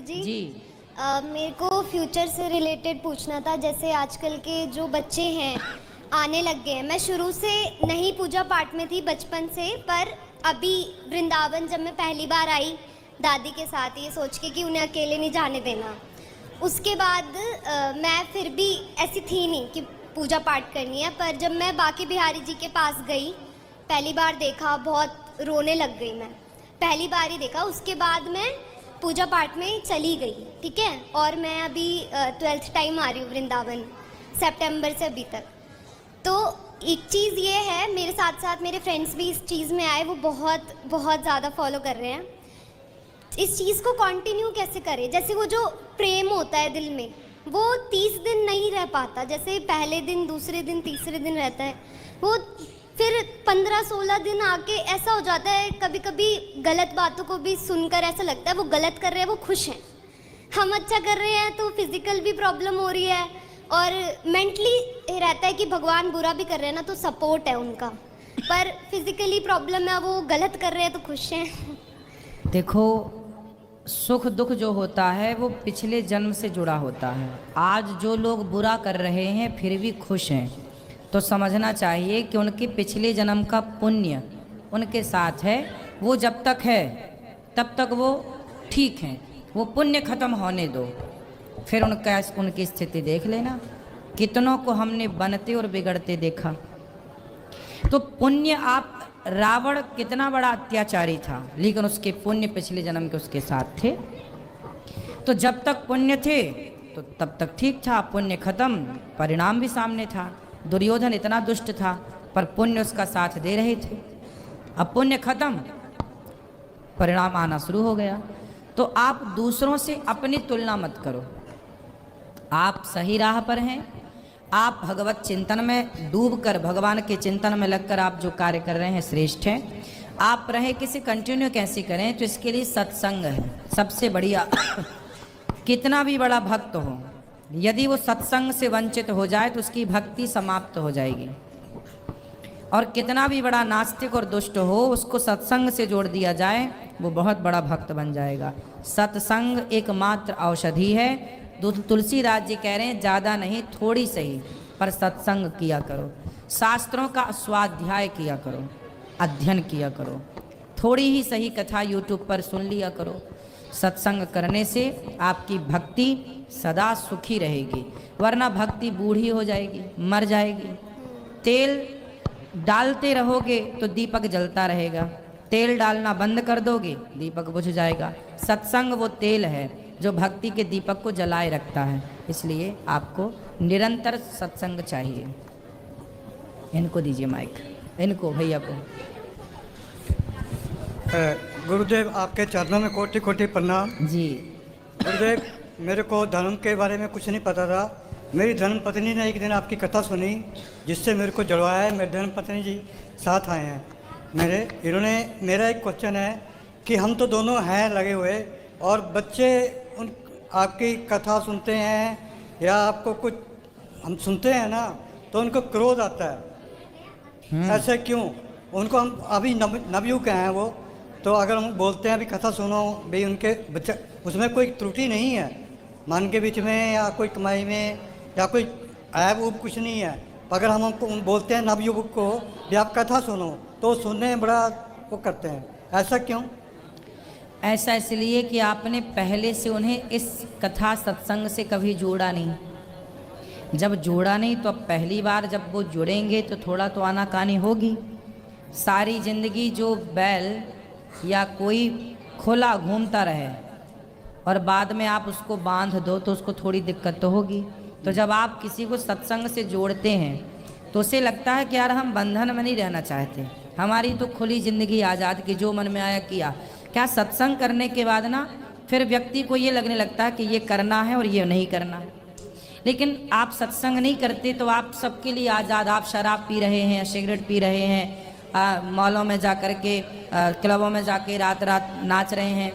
गुरुजी। जी। मेरे को फ्यूचर से रिलेटेड पूछना था। जैसे आजकल के जो बच्चे हैं आने लग गए हैं, मैं शुरू से नहीं पूजा पाठ में थी बचपन से, पर अभी वृंदावन जब मैं पहली बार आई दादी के साथ, ये सोच के कि उन्हें अकेले नहीं जाने देना, उसके बाद मैं फिर भी ऐसी थी नहीं कि पूजा पाठ करनी है। पर जब मैं बांके बिहारी जी के पास गई, पहली बार देखा, बहुत रोने लग गई मैं, पहली बार ही देखा। उसके बाद मैं पूजा पाठ में चली गई, ठीक है। और मैं अभी 12th टाइम आ रही हूँ वृंदावन, सितंबर से अभी तक। तो एक चीज़ ये है, मेरे साथ साथ मेरे फ्रेंड्स भी इस चीज़ में आए, वो बहुत बहुत ज़्यादा फॉलो कर रहे हैं। इस चीज़ को कंटिन्यू कैसे करें? जैसे वो जो प्रेम होता है दिल में, वो 30 दिन नहीं रह पाता, जैसे पहले दिन, दूसरे दिन, तीसरे दिन रहता है, वो फिर 15-16 दिन आके ऐसा हो जाता है। कभी कभी गलत बातों को भी सुनकर ऐसा लगता है वो गलत कर रहे हैं, वो खुश हैं। हम अच्छा कर रहे हैं तो फिजिकल भी प्रॉब्लम हो रही है, और मेंटली रहता है कि भगवान बुरा भी कर रहे हैं ना तो सपोर्ट है उनका, पर फिजिकली प्रॉब्लम है, वो गलत कर रहे हैं तो खुश हैं। देखो, सुख दुख जो होता है वो पिछले जन्म से जुड़ा होता है। आज जो लोग बुरा कर रहे हैं फिर भी खुश हैं, तो समझना चाहिए कि उनके पिछले जन्म का पुण्य उनके साथ है। वो जब तक है तब तक वो ठीक हैं, वो पुण्य खत्म होने दो, फिर उनकी स्थिति देख लेना। कितनों को हमने बनते और बिगड़ते देखा। तो पुण्य, आप रावण कितना बड़ा अत्याचारी था, लेकिन उसके पुण्य पिछले जन्म के उसके साथ थे। तो जब तक पुण्य थे तो तब तक ठीक था, पुण्य खत्म, परिणाम भी सामने था। दुर्योधन इतना दुष्ट था पर पुण्य उसका साथ दे रहे थे। अब पुण्य खत्म, परिणाम आना शुरू हो गया। तो आप दूसरों से अपनी तुलना मत करो। आप सही राह पर हैं, आप भगवत चिंतन में डूबकर, भगवान के चिंतन में लगकर आप जो कार्य कर रहे हैं श्रेष्ठ हैं। आप रहे किसी कंटिन्यू कैसे करें, तो इसके लिए सत्संग है सबसे बढ़िया। कितना भी बड़ा भक्त हो, यदि वो सत्संग से वंचित हो जाए तो उसकी भक्ति समाप्त हो जाएगी। और कितना भी बड़ा नास्तिक और दुष्ट हो, उसको सत्संग से जोड़ दिया जाए, वो बहुत बड़ा भक्त बन जाएगा। सत्संग एकमात्र औषधि है। तुलसीदास जी कह रहे हैं, ज़्यादा नहीं, थोड़ी सही, पर सत्संग किया करो, शास्त्रों का स्वाध्याय किया करो, अध्ययन किया करो, थोड़ी ही सही कथा यूट्यूब पर सुन लिया करो। सत्संग करने से आपकी भक्ति सदा सुखी रहेगी, वरना भक्ति बूढ़ी हो जाएगी, मर जाएगी। तेल डालते रहोगे तो दीपक जलता रहेगा, तेल डालना बंद कर दोगे दीपक बुझ जाएगा। सत्संग वो तेल है जो भक्ति के दीपक को जलाए रखता है, इसलिए आपको निरंतर सत्संग चाहिए। इनको दीजिए माइक, इनको भैया को। गुरुदेव, आपके चरणों में कोटि कोटि प्रणाम जी। गुरुदेव, मेरे को धर्म के बारे में कुछ नहीं पता था। मेरी धर्म पत्नी ने एक दिन आपकी कथा सुनी, जिससे मेरे को जुड़वाया है। मेरी धर्म पत्नी जी साथ आए हैं इन्होंने। मेरा एक क्वेश्चन है कि हम तो दोनों हैं लगे हुए, और बच्चे उन आपकी कथा सुनते हैं या आपको कुछ हम सुनते हैं ना, तो उनको क्रोध आता है। ऐसे क्यों? उनको हम अभी नवयुग हैं वो, तो अगर हम बोलते हैं अभी कथा सुनो भाई, उनके बच्चे, उसमें कोई त्रुटि नहीं है, मन के बीच में या कोई कमाई में या कोई ऐब उब कुछ नहीं है। अगर हम उनको बोलते हैं नवयुग को भी आप कथा सुनो, तो सुनने में बड़ा वो करते हैं। ऐसा क्यों? ऐसा इसलिए कि आपने पहले से उन्हें इस कथा सत्संग से कभी जोड़ा नहीं। जब जोड़ा नहीं तो अब पहली बार जब वो जुड़ेंगे तो थोड़ा तो आनाकानी होगी। सारी जिंदगी जो बैल या कोई खुला घूमता रहे और बाद में आप उसको बांध दो तो उसको थोड़ी दिक्कत तो होगी। तो जब आप किसी को सत्संग से जोड़ते हैं तो उसे लगता है कि यार हम बंधन में नहीं रहना चाहते, हमारी तो खुली ज़िंदगी आज़ाद की, जो मन में आया किया। क्या सत्संग करने के बाद ना फिर व्यक्ति को ये लगने लगता है कि ये करना है और ये नहीं करना। लेकिन आप सत्संग नहीं करते तो आप सबके लिए आज़ाद, आप शराब पी रहे हैं, सिगरेट पी रहे हैं, मॉलों में जा कर के, क्लबों में जाके रात रात नाच रहे हैं,